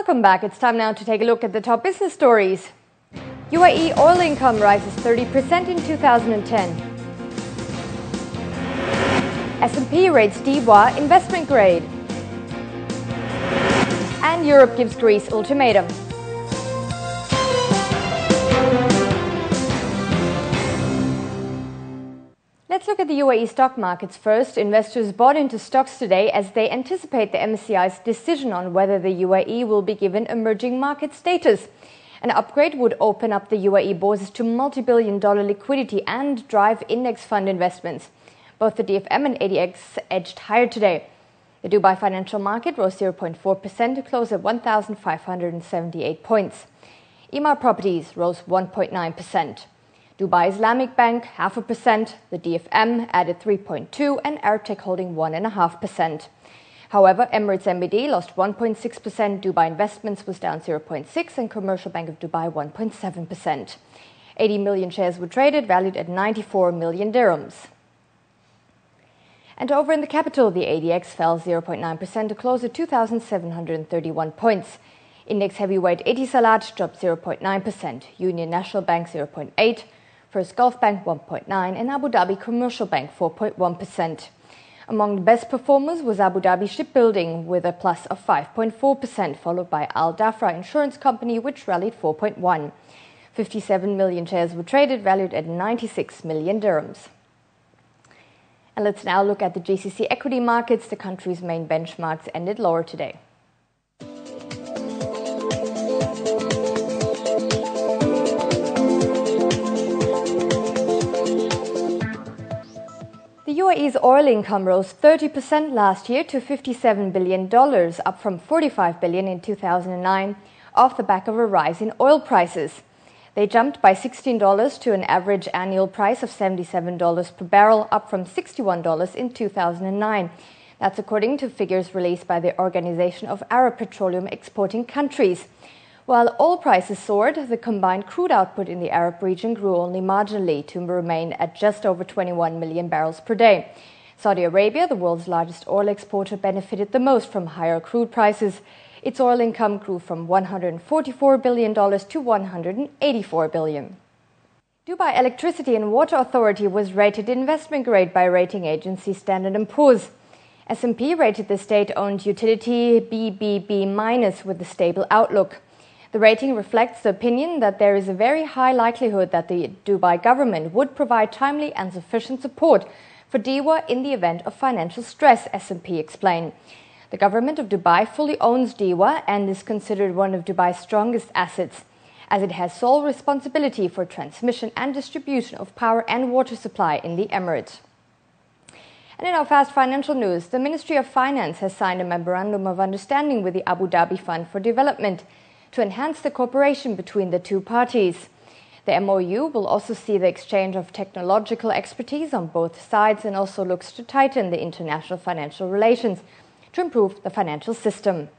Welcome back. It's time now to take a look at the top business stories. UAE oil income rises 30% in 2010. S&P rates DEWA investment grade. And Europe gives Greece ultimatum. Let's look at the UAE stock markets first. Investors bought into stocks today as they anticipate the MSCI's decision on whether the UAE will be given emerging market status. An upgrade would open up the UAE bourses to multi-billion-dollar liquidity and drive index fund investments. Both the DFM and ADX edged higher today. The Dubai financial market rose 0.4% to close at 1,578 points. Emaar Properties rose 1.9%. Dubai Islamic Bank 0.5%, the DFM added 3.2% and Airtech holding 1.5%. However, Emirates MBD lost 1.6%, Dubai Investments was down 0.6% and Commercial Bank of Dubai 1.7%. 80 million shares were traded, valued at 94 million dirhams. And over in the capital, the ADX fell 0.9% to close at 2,731 points. Index heavyweight Etisalat dropped 0.9%, Union National Bank 0.8%, First Gulf Bank 1.9% and Abu Dhabi Commercial Bank 4.1%. Among the best performers was Abu Dhabi Shipbuilding with a plus of 5.4%, followed by Al Dhafra Insurance Company, which rallied 4.1%. 57 million shares were traded, valued at 96 million dirhams. And let's now look at the GCC equity markets. The country's main benchmarks ended lower today. The UAE's oil income rose 30% last year to $57 billion, up from $45 billion in 2009, off the back of a rise in oil prices. They jumped by $16 to an average annual price of $77 per barrel, up from $61 in 2009. That's according to figures released by the Organization of Arab Petroleum Exporting Countries. While oil prices soared, the combined crude output in the Arab region grew only marginally to remain at just over 21 million barrels per day. Saudi Arabia, the world's largest oil exporter, benefited the most from higher crude prices. Its oil income grew from $144 billion to $184 billion. Dubai Electricity and Water Authority was rated investment grade by rating agency Standard & Poor's. S&P rated the state-owned utility BBB- with a stable outlook. The rating reflects the opinion that there is a very high likelihood that the Dubai government would provide timely and sufficient support for DEWA in the event of financial stress, S&P explained. The government of Dubai fully owns DEWA and is considered one of Dubai's strongest assets, as it has sole responsibility for transmission and distribution of power and water supply in the Emirates. And in our fast financial news, the Ministry of Finance has signed a memorandum of understanding with the Abu Dhabi Fund for Development to enhance the cooperation between the two parties. The MOU will also see the exchange of technological expertise on both sides and also looks to tighten the international financial relations to improve the financial system.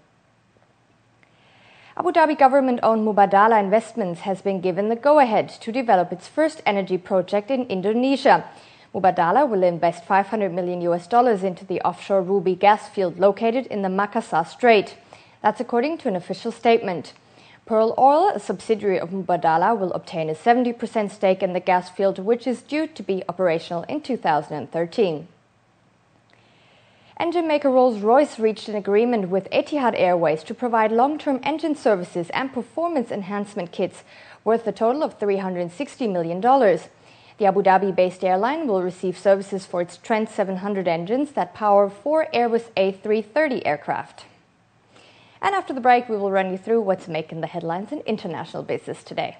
Abu Dhabi government-owned Mubadala Investments has been given the go-ahead to develop its first energy project in Indonesia. Mubadala will invest $500 million into the offshore Ruby gas field located in the Makassar Strait. That's according to an official statement. Pearl Oil, a subsidiary of Mubadala, will obtain a 70% stake in the gas field, which is due to be operational in 2013. Engine maker Rolls-Royce reached an agreement with Etihad Airways to provide long-term engine services and performance enhancement kits worth a total of $360 million. The Abu Dhabi-based airline will receive services for its Trent 700 engines that power 4 Airbus A330 aircraft. And after the break, we will run you through what's making the headlines in international business today.